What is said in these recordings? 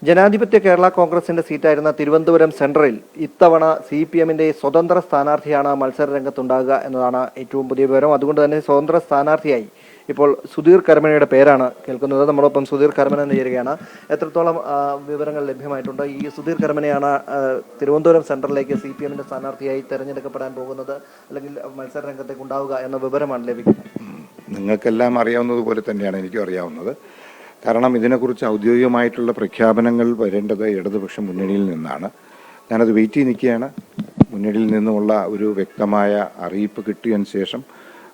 ജനാധിപത്യ കേരള കോൺഗ്രസിന്റെ സീറ്റായിരുന്ന തിരുവനന്തപുരം സെൻട്രലിൽ ഇത്തവണ CPM-ന്റെ സ്വതന്ത്ര സ്ഥാനാർത്ഥിയാണ് മത്സര രംഗത്തുണ്ടാകുക എന്നതാണ് ഏറ്റവും പുതിയ വിവരം. അതുകൊണ്ട് തന്നെ സ്വതന്ത്ര സ്ഥാനാർത്ഥിയായി ഇപ്പോൾ സുധീർ കരമനയുടെ പേരാണ് കേൾക്കുന്നത്. നമ്മളൊപ്പം സുധീർ കരമന ചേരുകയാണ്. എത്രത്തോളം വിവരങ്ങൾ ലഭ്യമായിട്ടുണ്ട്? ഈ സുധീർ കരമനയാണ് തിരുവനന്തപുരം സെൻട്രലിലേക്ക് CPM-ന്റെ സ്ഥാനാർത്ഥിയായി തെരഞ്ഞെടുക്കപ്പെടാൻ പോകുന്നത്, അല്ലെങ്കിൽ മത്സര രംഗത്തേക്ക് ഉണ്ടാവുക എന്ന വിവരമാണ് ലഭിക്കുന്നത്. നിങ്ങൾക്കെല്ലാം അറിയാവുന്നതുപോലെ തന്നെയാണ് എനിക്കും അറിയാവുന്നത്. കാരണം ഇതിനെക്കുറിച്ച് ഔദ്യോഗികമായിട്ടുള്ള പ്രഖ്യാപനങ്ങൾ വരേണ്ടത് ഇടതുപക്ഷ മുന്നണിയിൽ നിന്നാണ്. ഞാനത് വെയിറ്റ് ചെയ്ത് നിൽക്കുകയാണ്. മുന്നണിയിൽ നിന്നുമുള്ള ഒരു വ്യക്തമായ അറിയിപ്പ് കിട്ടിയതിന് ശേഷം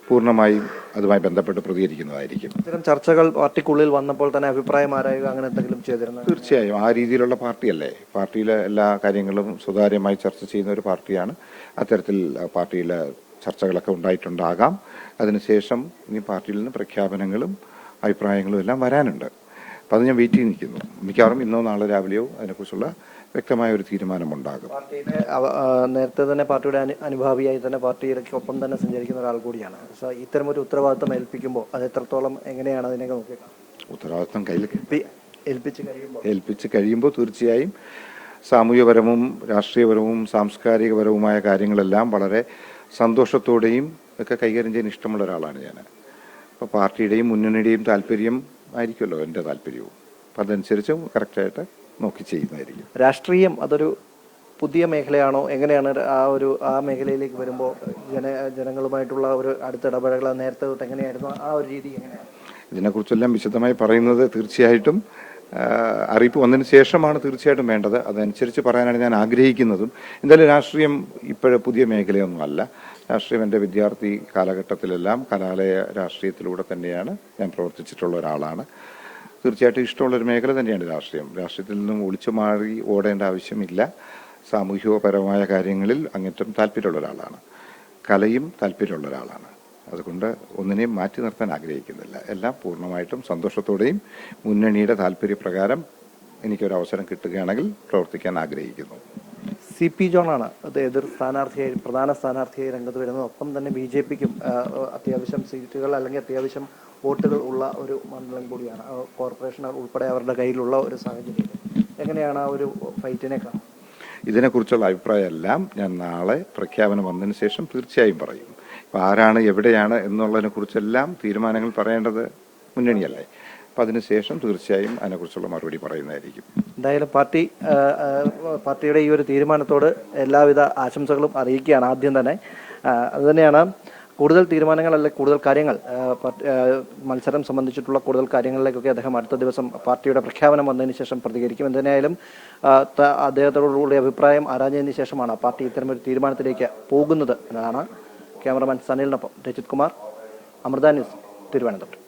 പൂർണ്ണമായും അതുമായി ബന്ധപ്പെട്ട് പ്രതികരിക്കുന്നതായിരിക്കും. ഇത്തരം ചർച്ചകൾ പാർട്ടിക്കുള്ളിൽ വന്നപ്പോൾ തന്നെ അഭിപ്രായം ആരായുക അങ്ങനെ എന്തെങ്കിലും ചെയ്തിരുന്നു? തീർച്ചയായും ആ രീതിയിലുള്ള പാർട്ടിയല്ലേ. പാർട്ടിയിലെ എല്ലാ കാര്യങ്ങളും സുതാര്യമായി ചർച്ച ചെയ്യുന്ന ഒരു പാർട്ടിയാണ്. അത്തരത്തിൽ പാർട്ടിയിലെ ചർച്ചകളൊക്കെ ഉണ്ടായിട്ടുണ്ടാകാം. അതിനുശേഷം ഇനി പാർട്ടിയിൽ നിന്ന് പ്രഖ്യാപനങ്ങളും അഭിപ്രായങ്ങളും എല്ലാം വരാനുണ്ട്. അപ്പം അത് ഞാൻ വെയിറ്റ് ചെയ്ത് നിൽക്കുന്നു. മിക്കവാറും ഇന്നോ നാളെ രാവിലെയോ അതിനെക്കുറിച്ചുള്ള വ്യക്തമായ ഒരു തീരുമാനമുണ്ടാകും. പാർട്ടിയുടെ നേരത്തെ തന്നെ പാർട്ടിയുടെ അനുഭാവിയായി തന്നെ പാർട്ടിയിലേക്കൊപ്പം തന്നെ സഞ്ചരിക്കുന്ന ഒരാൾ കൂടിയാണ്. ഇത്തരം ഒരു ഉത്തരവാദിത്തം ഏൽപ്പിക്കുമ്പോൾ അത് എത്രത്തോളം എങ്ങനെയാണ് അതിനൊക്കെ നോക്കുക? ഉത്തരവാദിത്തം കയ്യിൽ ഏൽപ്പിച്ച് കഴിയുമ്പോൾ തീർച്ചയായും സാമൂഹ്യപരവും രാഷ്ട്രീയപരവും സാംസ്കാരികപരവുമായ കാര്യങ്ങളെല്ലാം വളരെ സന്തോഷത്തോടെയും ഒക്കെ കൈകാര്യം ചെയ്യാൻ ഇഷ്ടമുള്ള ഒരാളാണ് ഞാൻ. അപ്പോൾ പാർട്ടിയുടെയും മുന്നണിയുടെയും താല്പര്യം ആയിരിക്കുമല്ലോ എൻ്റെ താല്പര്യവും. അപ്പം അതനുസരിച്ച് കറക്റ്റായിട്ട് നോക്കി ചെയ്യുന്നതായിരിക്കും. രാഷ്ട്രീയം അതൊരു പുതിയ മേഖലയാണോ? എങ്ങനെയാണ് ആ മേഖലയിലേക്ക് വരുമ്പോൾ ജനങ്ങളുമായിട്ടുള്ള ഒരു അടുത്തിടപഴകൽ നേരത്തെ തൊട്ട് എങ്ങനെയായിരുന്നു? ആ ഒരു രീതി എങ്ങനെയാണ്? ഇതിനെക്കുറിച്ചെല്ലാം വിശദമായി പറയുന്നത് തീർച്ചയായിട്ടും അറിയിപ്പ് വന്നതിന് ശേഷമാണ് തീർച്ചയായിട്ടും വേണ്ടത്. അതനുസരിച്ച് പറയാനാണ് ഞാൻ ആഗ്രഹിക്കുന്നതും. എന്തായാലും രാഷ്ട്രീയം ഇപ്പോഴെ പുതിയ മേഖലയൊന്നും അല്ല. രാഷ്ട്രീയം എൻ്റെ വിദ്യാർത്ഥി കാലഘട്ടത്തിലെല്ലാം കലാലയ രാഷ്ട്രീയത്തിലൂടെ തന്നെയാണ് ഞാൻ പ്രവർത്തിച്ചിട്ടുള്ള ഒരാളാണ്. തീർച്ചയായിട്ടും ഇഷ്ടമുള്ളൊരു മേഖല തന്നെയാണ് രാഷ്ട്രീയം. രാഷ്ട്രീയത്തിൽ നിന്നും ഒളിച്ചു മാറി ഓടേണ്ട ആവശ്യമില്ല. സാമൂഹികപരമായ കാര്യങ്ങളിൽ അങ്ങേറ്റം താല്പര്യമുള്ള ഒരാളാണ്. കലയും താല്പര്യമുള്ള ഒരാളാണ്. അതുകൊണ്ട് ഒന്നിനെയും മാറ്റി നിർത്താൻ ആഗ്രഹിക്കുന്നില്ല. എല്ലാം പൂർണ്ണമായിട്ടും സന്തോഷത്തോടെയും മുന്നണിയുടെ താല്പര്യപ്രകാരം എനിക്കൊരവസരം കിട്ടുകയാണെങ്കിൽ പ്രവർത്തിക്കാൻ ആഗ്രഹിക്കുന്നു. CP ജോണാണ് അത് പ്രധാന സ്ഥാനാർത്ഥിയായി രംഗത്ത് വരുന്നത്. ഒപ്പം തന്നെ BJP-ക്കും അത്യാവശ്യം സീറ്റുകൾ അല്ലെങ്കിൽ അത്യാവശ്യം വോട്ടുകൾ ഉള്ള ഒരു മണ്ഡലം കൂടിയാണ്. കോർപ്പറേഷൻ ഉൾപ്പെടെ അവരുടെ കയ്യിലുള്ള ഒരു സാഹചര്യം. എങ്ങനെയാണ് ആ ഒരു ഫൈറ്റിനെ കാണുന്നത്? ഇതിനെക്കുറിച്ചുള്ള അഭിപ്രായമെല്ലാം ഞാൻ നാളെ പ്രഖ്യാപനം വന്നതിന് ശേഷം തീർച്ചയായും പറയും. ഇപ്പം ആരാണ് എവിടെയാണ് എന്നുള്ളതിനെ കുറിച്ചെല്ലാം തീരുമാനങ്ങൾ പറയേണ്ടത് മുന്നണിയല്ലേ. അപ്പം അതിനുശേഷം തീർച്ചയായും അതിനെക്കുറിച്ചുള്ള മറുപടി പറയുന്നതായിരിക്കും. എന്തായാലും പാർട്ടിയുടെ ഈ ഒരു തീരുമാനത്തോട് എല്ലാവിധ ആശംസകളും അറിയിക്കുകയാണ്. ആദ്യം തന്നെ അതുതന്നെയാണ് കൂടുതൽ തീരുമാനങ്ങൾ അല്ലെങ്കിൽ കൂടുതൽ കാര്യങ്ങൾ മത്സരം സംബന്ധിച്ചിട്ടുള്ള കൂടുതൽ കാര്യങ്ങളിലേക്കൊക്കെ അദ്ദേഹം അടുത്ത ദിവസം പാർട്ടിയുടെ പ്രഖ്യാപനം വന്നതിന് ശേഷം പ്രതികരിക്കും. എന്തായാലും അദ്ദേഹത്തോടുകൂടി അഭിപ്രായം ആരാഞ്ഞതിന് ശേഷമാണ് പാർട്ടി ഇത്തരമൊരു തീരുമാനത്തിലേക്ക് പോകുന്നത് എന്നതാണ്. ക്യാമറമാൻ സനിലിനൊപ്പം രജിത് കുമാർ, അമൃത ന്യൂസ്, തിരുവനന്തപുരം.